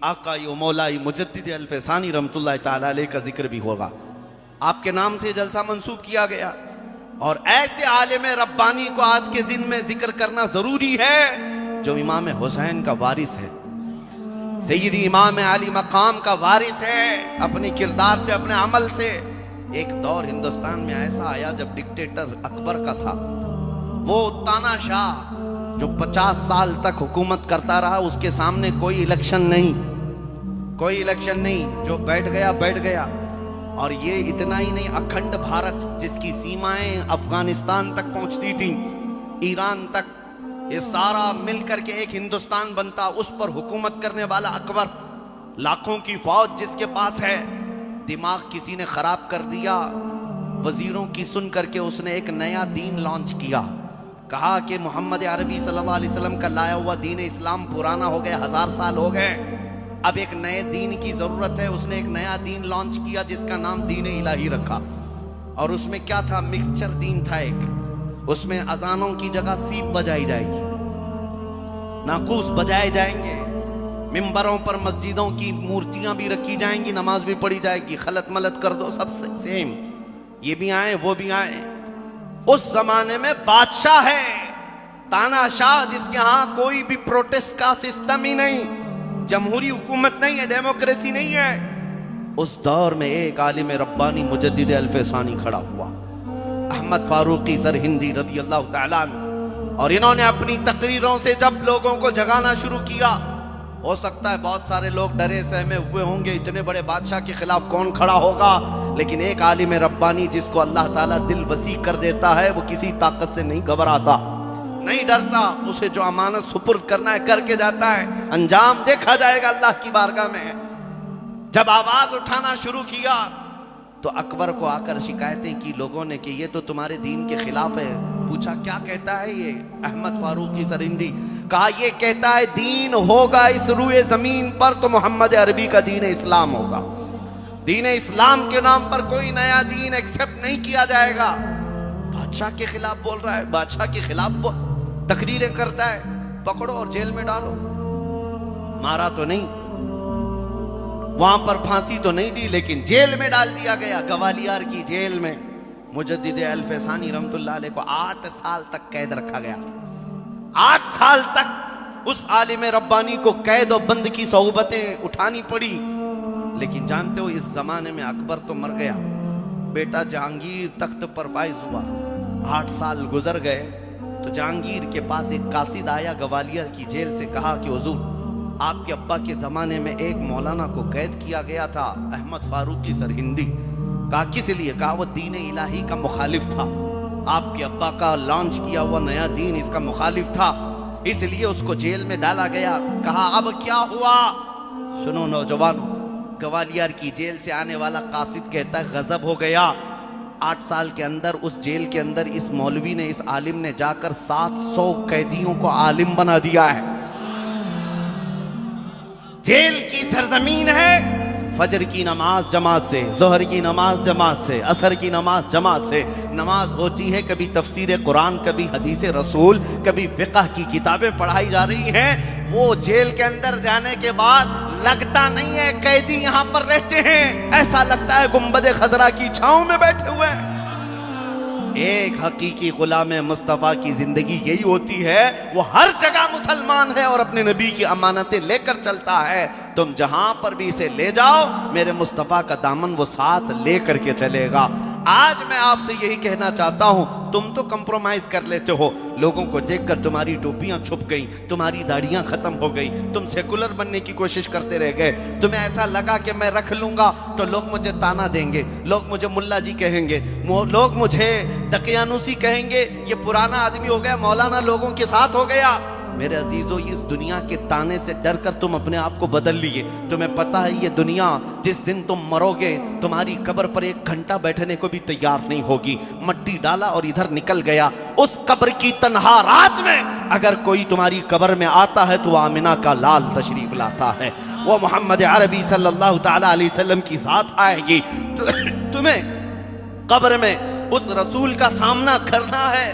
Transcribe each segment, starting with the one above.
आकाई व मौलाई मुजद्दिद अल-फैसानी रहमतुल्लाह ताला अलैह का जिक्र भी होगा। आपके नाम से जलसा मंसूब किया गया और ऐसे आलिम रब्बानी को आज के दिन में जिक्र करना जरूरी है जो इमाम हुसैन का वारिस है, सैयदी इमाम अली मकाम का वारिस है। अपने किरदार से, अपने अमल से एक दौर हिंदुस्तान में ऐसा आया जब डिक्टेटर अकबर का था, वो तानाशाह जो 50 साल तक हुकूमत करता रहा, उसके सामने कोई इलेक्शन नहीं, कोई इलेक्शन नहीं, जो बैठ गया बैठ गया। और ये इतना ही नहीं, अखंड भारत जिसकी सीमाएं अफगानिस्तान तक पहुंचती थी, ईरान तक, ये सारा मिलकर के एक हिंदुस्तान बनता, उस पर हुकूमत करने वाला अकबर, लाखों की फौज जिसके पास है। दिमाग किसी ने खराब कर दिया, वजीरों की सुन करके उसने एक नया दीन लॉन्च किया। कहा कि मोहम्मद अरबी सल्लल्लाहु अलैहि वसल्लम का लाया हुआ दीन इस्लाम पुराना हो गया, 1000 साल हो गए, अब एक नए दीन की जरूरत है। उसने एक नया दीन लॉन्च किया जिसका नाम दीन इलाही रखा। और उसमें क्या था, मिक्सचर दीन था एक। उसमें अजानों की जगह सीप बजाई जाएगी, नाकूस बजाए जाएंगे, मिंबरों पर मस्जिदों की मूर्तियां भी रखी जाएंगी, नमाज भी पढ़ी जाएगी, खलत मलत कर दो सब सेम, ये भी आए वो भी आए। उस जमाने में बादशाह है, तानाशाह, जिसके यहां कोई भी प्रोटेस्ट का सिस्टम ही नहीं, जमहूरी हुकूमत नहीं है, डेमोक्रेसी नहीं है। उस दौर में एक आलिम रब्बानी मुजद्दिद अल-फैसानी खड़ा हुआ, अहमद फारूकी सरहिंदी रज़ी अल्लाह तआला अन्हु। और इन्होंने अपनी तकरीरों से जब लोगों को जगाना शुरू किया, हो सकता है बहुत सारे लोग डरे सहमे हुए होंगे, इतने बड़े बादशाह के खिलाफ कौन खड़ा होगा, लेकिन एक आलिम रब्बानी जिसको अल्लाह ताला दिल वसी कर देता है, वो किसी ताकत से नहीं घबराता, नहीं डरता, उसे जो अमानत सुपुर्द करना है करके जाता है, अंजाम देखा जाएगा अल्लाह की बारगाह में। जब आवाज उठाना शुरू किया तो अकबर को आकर शिकायतें की लोगों ने कि ये तो तुम्हारे दीन के खिलाफ है। पूछा क्या कहता है ये अहमद फारूकी सरहिंदी? कहा ये कहता है दीन होगा इस रुए जमीन पर तो मोहम्मद अरबी का दीन इस्लाम होगा, दीन इस्लाम के नाम पर कोई नया दीन एक्सेप्ट नहीं किया जाएगा। बादशाह के खिलाफ बोल रहा है, बादशाह के खिलाफ तकरीरें करता है, पकड़ो और जेल में डालो। मारा तो नहीं, वहां पर फांसी तो नहीं दी, लेकिन जेल में डाल दिया गया, ग्वालियर की जेल में। मुजद्दिद अल-फैसानी रहमतुल्लाह अलैह को 8 साल तक कैद रखा गया था। 8 साल तक उस आलिम रब्बानी को कैद और बंद की सौबतें उठानी पड़ी। लेकिन जानते हो इस जमाने में अकबर तो मर गया, बेटा जहांगीर तख्त पर फाइज हुआ। 8 साल गुजर गए तो जहांगीर के पास एक कासिद आया ग्वालियर की जेल से, कहा कि हुजूर आपके अब्बा के जमाने में एक मौलाना को कैद किया गया था, अहमद फारूकी सरहिंदी। कहा किस लिए? कहा वो दीन इलाही का मुखालिफ था, आपके अब्बा का लॉन्च किया हुआ नया दीन इसका मुखालिफ था, इसलिए उसको जेल में डाला गया। कहा अब क्या हुआ? सुनो नौजवानों, ग्वालियर की जेल से आने वाला कासिद कहता है गजब हो गया, 8 साल के अंदर उस जेल के अंदर इस मौलवी ने, इस आलिम ने जाकर 700 कैदियों को आलिम बना दिया है। जेल की सरजमीन है, फजर की नमाज जमात से, जोहर की नमाज जमात से, असर की नमाज जमात से नमाज होती है, कभी तफसीर कुरान, कभी हदीस रसूल, कभी फिक़ह की किताबें पढ़ाई जा रही हैं। वो जेल के अंदर जाने के बाद लगता नहीं है कैदी यहाँ पर रहते हैं, ऐसा लगता है गुंबद खजरा की छांव में बैठे हुए हैं। एक हकीकी गुलाम मुस्तफ़ा की जिंदगी यही होती है, वो हर जगह मुसलमान है और अपने नबी की अमानतें लेकर चलता है। तुम जहां पर भी इसे ले जाओ, मेरे मुस्तफ़ा का दामन वो साथ लेकर के चलेगा। आज मैं आपसे यही कहना चाहता हूं, तुम तो कंप्रोमाइज कर लेते हो, लोगों को देखकर तुम्हारी टोपियां छुप गई, तुम्हारी दाढ़ियां खत्म हो गई, तुम सेकुलर बनने की कोशिश करते रह गए। तुम्हें ऐसा लगा कि मैं रख लूंगा तो लोग मुझे ताना देंगे, लोग मुझे मुल्ला जी कहेंगे, लोग मुझे दकियानुसी कहेंगे, ये पुराना आदमी हो गया, मौलाना लोगों के साथ हो गया। मेरे अजीजों, इस दुनिया के ताने से डरकर तुम अपने आप को बदल लिए। तुम्हें पता है ये दुनिया जिस दिन तुम मरोगे, तुम्हारी कब्र पर 1 घंटा बैठने को भी तैयार नहीं होगी। मट्टी डाला और इधर निकल गया। उस कब्र की तन्हा रात में अगर कोई तुम्हारी कब्र में आता है तो आमिना का लाल तशरीफ लाता है, वो मोहम्मद अरबी सल्लल्लाहु ताला अलैहि वसल्लम की साथ आएगी। तुम्हें कब्र में उस रसूल का सामना करना है।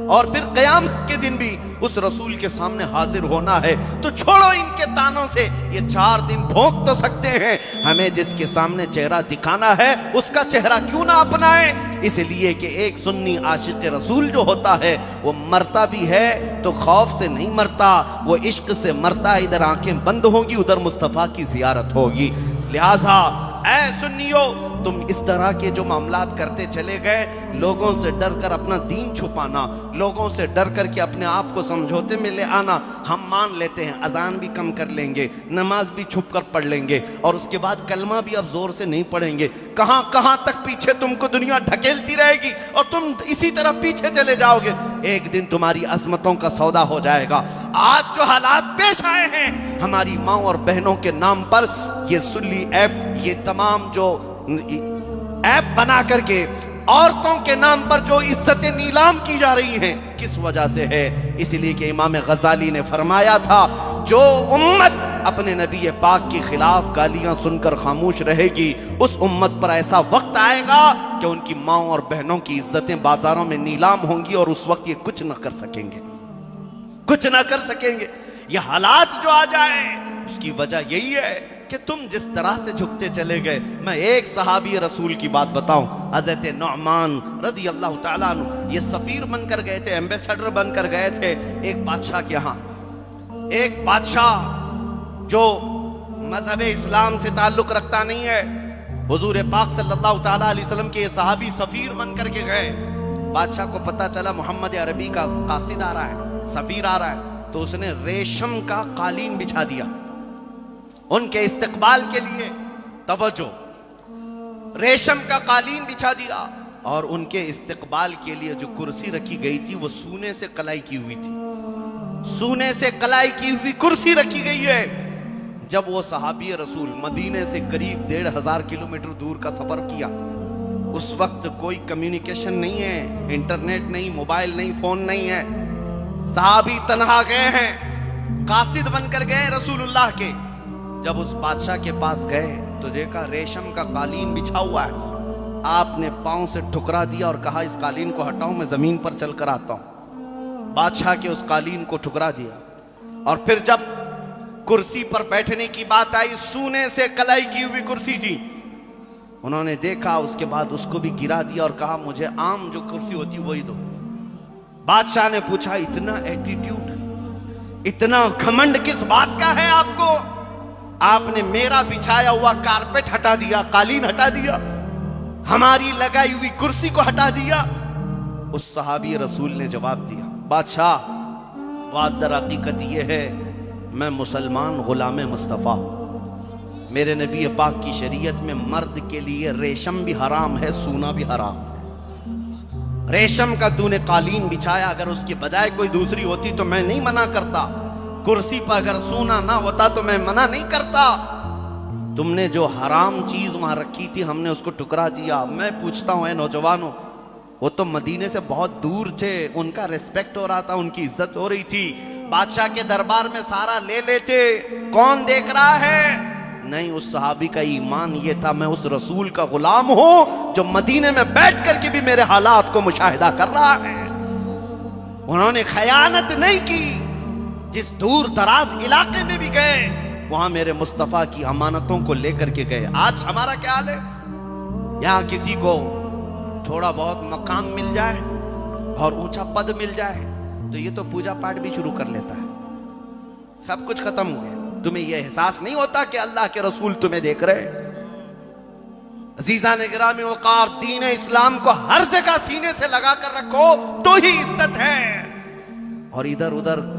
और फिर क़यामत के दिन भी उस रसूल के सामने हाजिर होना है। तो छोड़ो इनके तानों से, ये 4 दिन भोंक तो सकते हैं, हमें जिसके सामने चेहरा दिखाना है उसका चेहरा क्यों ना अपनाए। इसलिए कि एक सुन्नी आशिक रसूल जो होता है वो मरता भी है तो खौफ से नहीं मरता, वो इश्क से मरता। इधर आंखें बंद होंगी, उधर मुस्तफ़ा की ज़ियारत होगी। लिहाजा ऐ सुन्नियो, तुम इस तरह के जो मामलात करते चले गए, लोगों से डर कर अपना दीन छुपाना, लोगों से डर कर के अपने आप को समझौते में ले आना। हम मान लेते हैं अजान भी कम कर लेंगे, नमाज भी छुप कर पढ़ लेंगे और उसके बाद कलमा भी अब जोर से नहीं पढ़ेंगे। कहां कहां तक पीछे तुमको दुनिया ढकेलती रहेगी और तुम इसी तरह पीछे चले जाओगे। एक दिन तुम्हारी अजमतों का सौदा हो जाएगा। आज जो हालात पेश आए हैं हमारी माँ और बहनों के नाम पर, ये सुल्ली ऐप, ये तमाम जो ऐप बना करके औरतों के नाम पर जो इज्जतें नीलाम की जा रही हैं, किस वजह से है? इसलिए कि इमाम गजाली ने फरमाया था, जो उम्मत अपने नबी पाक के खिलाफ गालियां सुनकर खामोश रहेगी, उस उम्मत पर ऐसा वक्त आएगा कि उनकी माँ और बहनों की इज्जतें बाजारों में नीलाम होंगी और उस वक्त ये कुछ ना कर सकेंगे, कुछ ना कर सकेंगे। ये हालात जो आ जाए उसकी वजह यही है कि तुम जिस तरह से झुकते चले गए। मैं एक सहाबी रसूल की बात बताऊं, हजरत नुअमान रज़ी अल्लाह ताला अन्हु, ये सफीर बनकर गए थे, एम्बेसडर बनकर गए थे एक बादशाह के यहाँ। एक बादशाह जो मजहब इस्लाम से ताल्लुक रखता नहीं है, हुजूर पाक सल्लल्लाहु ताला अलैहि वसल्लम के सहाबी सफीर बनकर के गए। बादशाह को पता चला मोहम्मद अरबी का कासिद आ रहा है, सफीर आ रहा है, तो उसने रेशम का कालीन बिछा दिया उनके इस्तकबाल के लिए। तवज्जो, रेशम का कालीन बिछा दिया और उनके इस्तकबाल के लिए जो कुर्सी रखी गई थी वो सोने से कलाई की हुई थी, सोने से कलाई की हुई कुर्सी रखी गई है। जब वो सहाबी रसूल मदीने से करीब 1500 किलोमीटर दूर का सफर किया, उस वक्त कोई कम्युनिकेशन नहीं है, इंटरनेट नहीं, मोबाइल नहीं, फोन नहीं है। सहाबी तन्हा गए हैं, कासिद बनकर गए रसूलुल्लाह के। जब उस बादशाह के पास गए तो देखा रेशम का कालीन बिछा हुआ है। आपने पांव से ठुकरा दिया और कहा, इस कालीन को हटाओ, मैं जमीन पर चलकर आता हूं। बादशाह के उस कालीन को ठुकरा दिया और फिर जब कुर्सी पर बैठने की बात आई, सोने से कलाई की हुई कुर्सी थी, उन्होंने देखा, उसके बाद उसको भी गिरा दिया और कहा, मुझे आम जो कुर्सी होती वही दो। बादशाह ने पूछा, इतना एटीट्यूड, इतना घमंड किस बात का है आपको? आपने मेरा बिछाया हुआ कारपेट हटा दिया, कालीन हटा दिया, हमारी लगाई हुई कुर्सी को हटा दिया। उस सहाबी रसूल ने जवाब दिया, बादशाह, बात दर हकीकत यह है, मैं मुसलमान गुलाम मुस्तफ़ा हूं। मेरे नबी पाक की शरीयत में मर्द के लिए रेशम भी हराम है, सोना भी हराम है। रेशम का तूने कालीन बिछाया, अगर उसके बजाय कोई दूसरी होती तो मैं नहीं मना करता। कुर्सी पर अगर सोना ना होता तो मैं मना नहीं करता। तुमने जो हराम चीज वहां रखी थी, हमने उसको टुकरा दिया। मैं पूछता हूं, नौजवानों, वो तो मदीने से बहुत दूर थे, उनका रिस्पेक्ट हो रहा था, उनकी इज्जत हो रही थी। बादशाह के दरबार में सारा ले लेते, कौन देख रहा है? नहीं, उस सहाबी का ईमान ये था, मैं उस रसूल का गुलाम हूं जो मदीने में बैठ करके भी मेरे हालात को मुशाहिदा कर रहा है। उन्होंने खयानत नहीं की। जिस दूर दराज इलाके में भी गए, वहां मेरे मुस्तफा की अमानतों को लेकर के गए। आज हमारा क्या हाल है? यहां किसी को थोड़ा बहुत मकाम मिल जाए और ऊंचा पद मिल जाए तो ये तो पूजा पाठ भी शुरू कर लेता है। सब कुछ खत्म हो गया। तुम्हें यह एहसास नहीं होता कि अल्लाह के रसूल तुम्हें देख रहे? अजीज़ान गिरामी वक़ार, दीन इस्लाम को हर जगह सीने से लगा कर रखो तो ही इज्जत है। और इधर उधर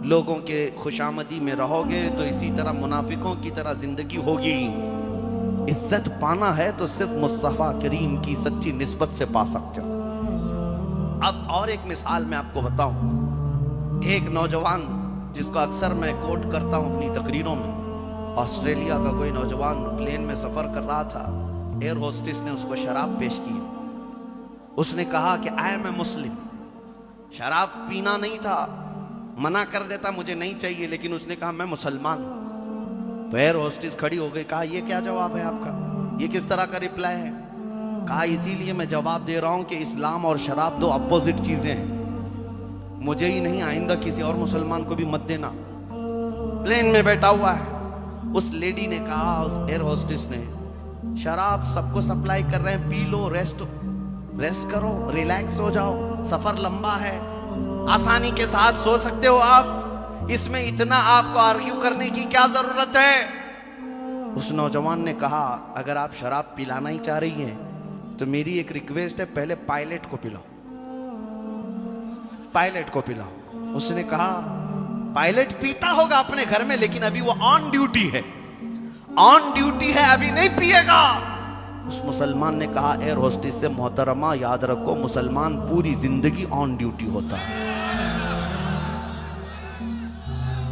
लोगों के खुशामदी में रहोगे तो इसी तरह मुनाफिकों की तरह जिंदगी होगी। इज्जत पाना है तो सिर्फ मुस्तफ़ा करीम की सच्ची निस्बत से पा सकते हो। अब और एक मिसाल मैं आपको बताऊं। एक नौजवान जिसको अक्सर मैं कोट करता हूं अपनी तकरीरों में, ऑस्ट्रेलिया का कोई नौजवान प्लेन में सफर कर रहा था। एयर होस्टेस ने उसको शराब पेश की। उसने कहा कि आई एम ए मुस्लिम। शराब पीना नहीं था, मना कर देता मुझे नहीं चाहिए, लेकिन उसने कहा मैं मुसलमान हूं। तो एयर होस्टेस खड़ी हो गई, कहा ये क्या जवाब है आपका, ये किस तरह का रिप्लाई है? कहा इसीलिए मैं जवाब दे रहा हूं कि इस्लाम और शराब दो अपोजिट चीजें हैं। मुझे ही नहीं, आइंदा किसी और मुसलमान को भी मत देना। प्लेन में बैठा हुआ है, उस लेडी ने कहा, उस एयर होस्टेस ने, शराब सबको सप्लाई कर रहे हैं, पी लो, रेस्ट करो, रिलैक्स हो जाओ, सफर लंबा है, आसानी के साथ सो सकते हो आप, इसमें इतना आपको आर्ग्यू करने की क्या जरूरत है। उस नौजवान ने कहा, अगर आप शराब पिलाना ही चाह रही हैं तो मेरी एक रिक्वेस्ट है, पहले पायलट को पिलाओ, पायलट को पिलाओ। उसने कहा, पायलट पीता होगा अपने घर में, लेकिन अभी वो ऑन ड्यूटी है, ऑन ड्यूटी है, अभी नहीं पिएगा। उस मुसलमान ने कहा, एयर होस्टेस से, मोहतरमा याद रखो, मुसलमान पूरी जिंदगी ऑन ड्यूटी होता है।